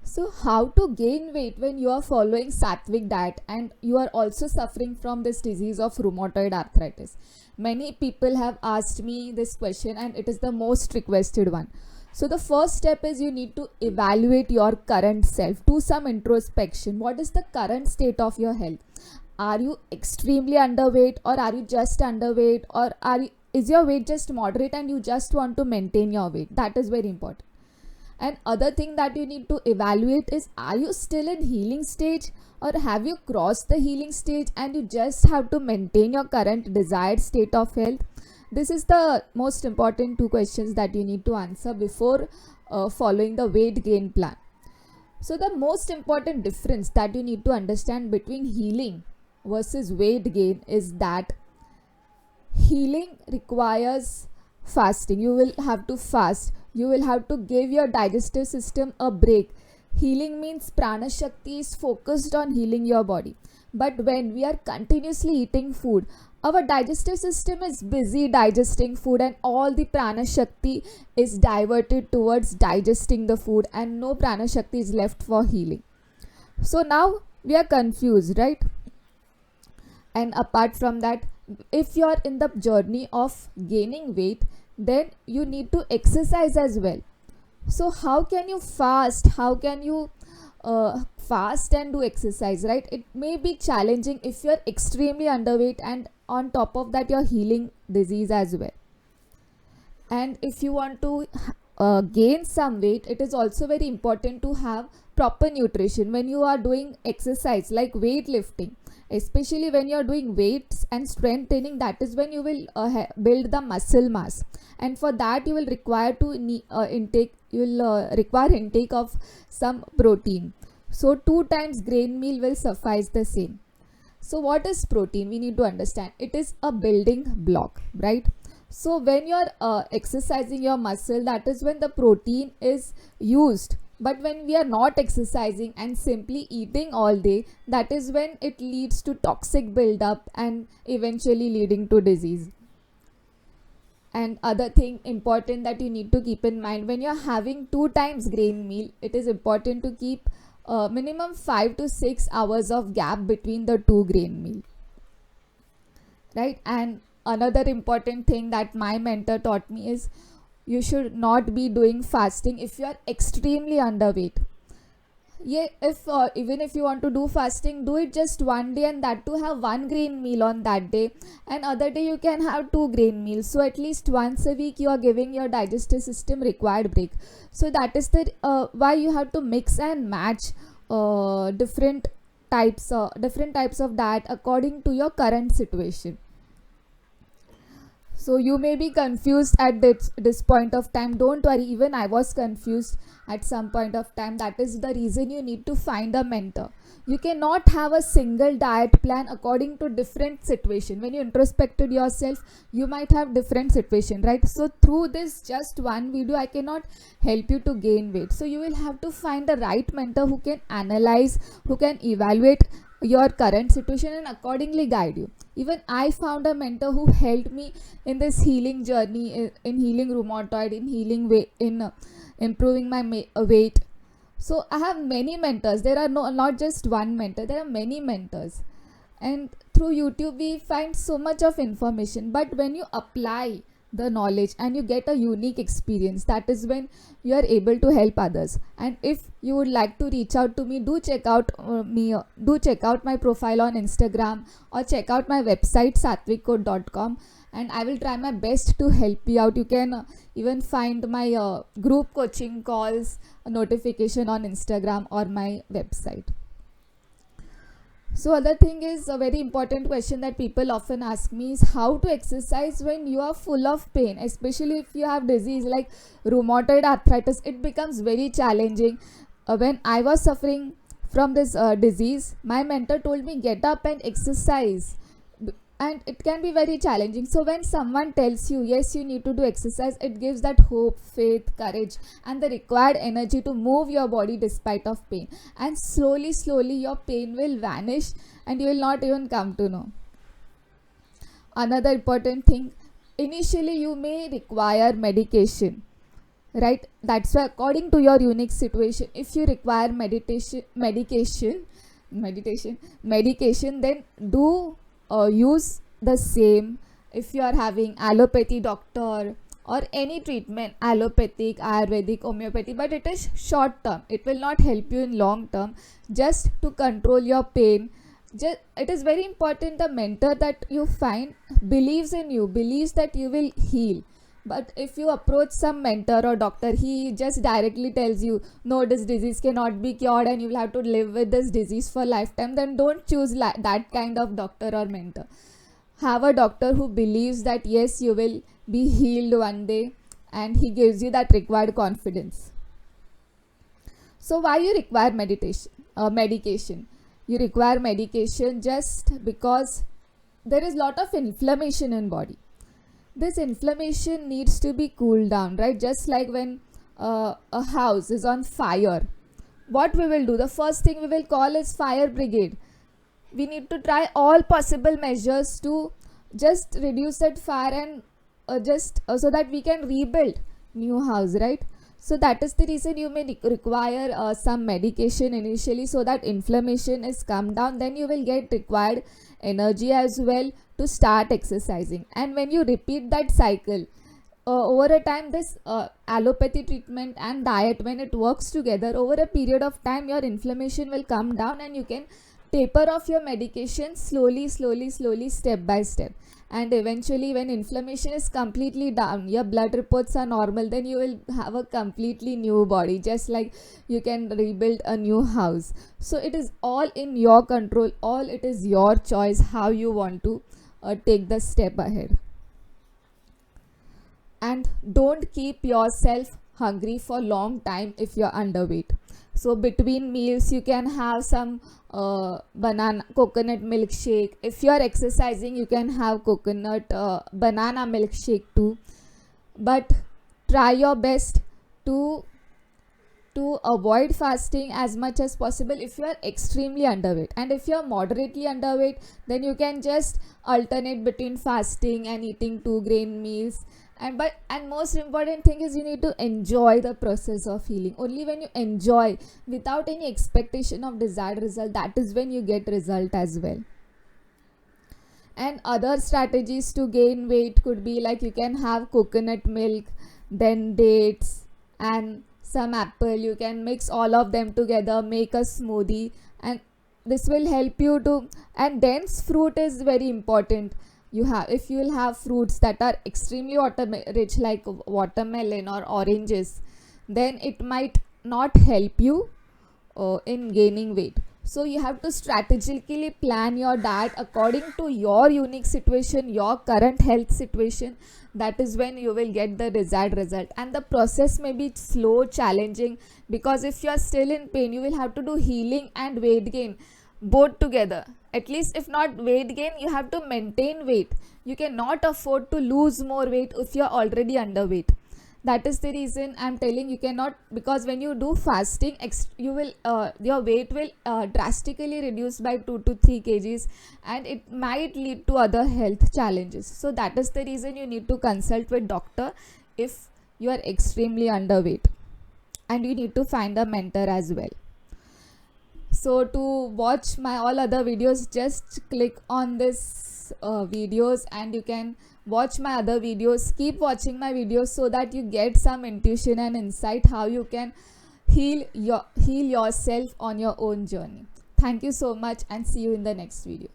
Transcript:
So, how to gain weight when you are following sattvic diet and you are also suffering from this disease of rheumatoid arthritis? Many people have asked me this question and it is the most requested one. So, the first step is you need to evaluate your current self, do some introspection. What is the current state of your health? Are you extremely underweight, or are you just underweight, or is your weight just moderate and you just want to maintain your weight? That is very important. And other thing that you need to evaluate is, are you still in healing stage, or have you crossed the healing stage and you just have to maintain your current desired state of health? This is the most important two questions that you need to answer before following the weight gain plan. So the most important difference that you need to understand between healing versus weight gain is that healing requires fasting. You will have to fast. You will have to give your digestive system a break. Healing means prana shakti is focused on healing your body. But when we are continuously eating food, our digestive system is busy digesting food and all the prana shakti is diverted towards digesting the food and no prana shakti is left for healing. So now we are confused, right? And apart from that, if you are in the journey of gaining weight, then you need to exercise as well. So how can you fast? How can you fast and do exercise, right? It may be challenging if you're extremely underweight and on top of that you're healing disease as well. And if you want to gain some weight, it is also very important to have proper nutrition when you are doing exercise like weightlifting, especially when you are doing weights and strength training. That is when you will build the muscle mass, and for that you will require to require intake of some protein. So 2 times grain meal will suffice the same. So what is protein? We need to understand it is a building block, right? So when you are exercising your muscle, that is when the protein is used. But when we are not exercising and simply eating all day, that is when it leads to toxic buildup and eventually leading to disease. And other thing important that you need to keep in mind, when you're having 2 times grain meal, it is important to keep minimum 5 to 6 hours of gap between the 2 grain meal, right? And another important thing that my mentor taught me is you should not be doing fasting if you are extremely underweight. Yeah, if even if you want to do fasting, do it just one day, and that to have 1 grain meal on that day, and other day you can have 2 grain meals. So at least once a week you are giving your digestive system required break. So that is the why you have to mix and match different types of diet according to your current situation. So you may be confused at this point of time. Don't worry, even I was confused at some point of time. That is the reason you need to find a mentor. You cannot have a single diet plan according to different situation. When you introspected yourself, you might have different situation, right? So through this just one video, I cannot help you to gain weight. So you will have to find the right mentor who can analyze, who can evaluate your current situation and accordingly guide you. Even I found a mentor who helped me in this healing journey, in healing rheumatoid, in healing weight, in improving my weight. So I have many mentors. There are not just one mentor, there are many mentors. And through YouTube we find so much of information, but when you apply the knowledge and you get a unique experience, that is when you are able to help others. And if you would like to reach out to me, do check out my profile on Instagram or check out my website satvikcode.com, and I will try my best to help you out. You can even find my group coaching calls notification on Instagram or my website. So other thing is, a very important question that people often ask me is how to exercise when you are full of pain, especially if you have disease like rheumatoid arthritis. It becomes very challenging. When I was suffering from this disease, my mentor told me get up and exercise, and it can be very challenging. So when someone tells you yes, you need to do exercise, it gives that hope, faith, courage and the required energy to move your body despite of pain, and slowly your pain will vanish and you will not even come to know. Another important thing, initially you may require medication, right? That's why according to your unique situation, if you require medication, then do use the same. If you are having allopathy doctor or any treatment, allopathic, ayurvedic, homeopathy, but it is short term, it will not help you in long term, just to control your pain. It is very important the mentor that you find believes in you, believes that you will heal. But if you approach some mentor or doctor, he just directly tells you, no, this disease cannot be cured and you will have to live with this disease for lifetime, then don't choose that kind of doctor or mentor. Have a doctor who believes that yes, you will be healed one day, and he gives you that required confidence. So why you require medication? You require medication just because there is lot of inflammation in body. This inflammation needs to be cooled down, right? Just like when a house is on fire, what we will do, the first thing we will call is fire brigade. We need to try all possible measures to just reduce that fire and just so that we can rebuild new house, right? So that is the reason you may require some medication initially, so that inflammation is come down. Then you will get required energy as well to start exercising. And when you repeat that cycle over a time, this allopathy treatment and diet, when it works together over a period of time, your inflammation will come down and you can taper off your medication slowly, step by step. And eventually when inflammation is completely down, your blood reports are normal, then you will have a completely new body, just like you can rebuild a new house. So it is all in your control, all it is your choice how you want to take the step ahead. And don't keep yourself hungry for long time if you're underweight. So between meals you can have some banana coconut milkshake. If you are exercising, you can have coconut banana milkshake too. But try your best to avoid fasting as much as possible if you are extremely underweight. And if you are moderately underweight, then you can just alternate between fasting and eating 2 grain meals. And most important thing is you need to enjoy the process of healing. Only when you enjoy without any expectation of desired result, that is when you get result as well. And other strategies to gain weight could be like you can have coconut milk, then dates and some apple. You can mix all of them together, make a smoothie, and this will help you to. And dense fruit is very important. If you will have fruits that are extremely rich like watermelon or oranges, then it might not help you in gaining weight. So you have to strategically plan your diet according to your unique situation, your current health situation. That is when you will get the desired result. And the process may be slow, challenging, because if you are still in pain, you will have to do healing and weight gain both together. At least if not weight gain, you have to maintain weight. You cannot afford to lose more weight if you are already underweight. That is the reason I'm telling you cannot, because when you do fasting, you will your weight will drastically reduce by 2 to 3 kgs, and it might lead to other health challenges. So that is the reason you need to consult with doctor if you are extremely underweight, and you need to find a mentor as well. So to watch my all other videos, just click on this videos, and you can watch my other videos. Keep watching my videos so that you get some intuition and insight how you can heal yourself on your own journey. Thank you so much, and see you in the next video.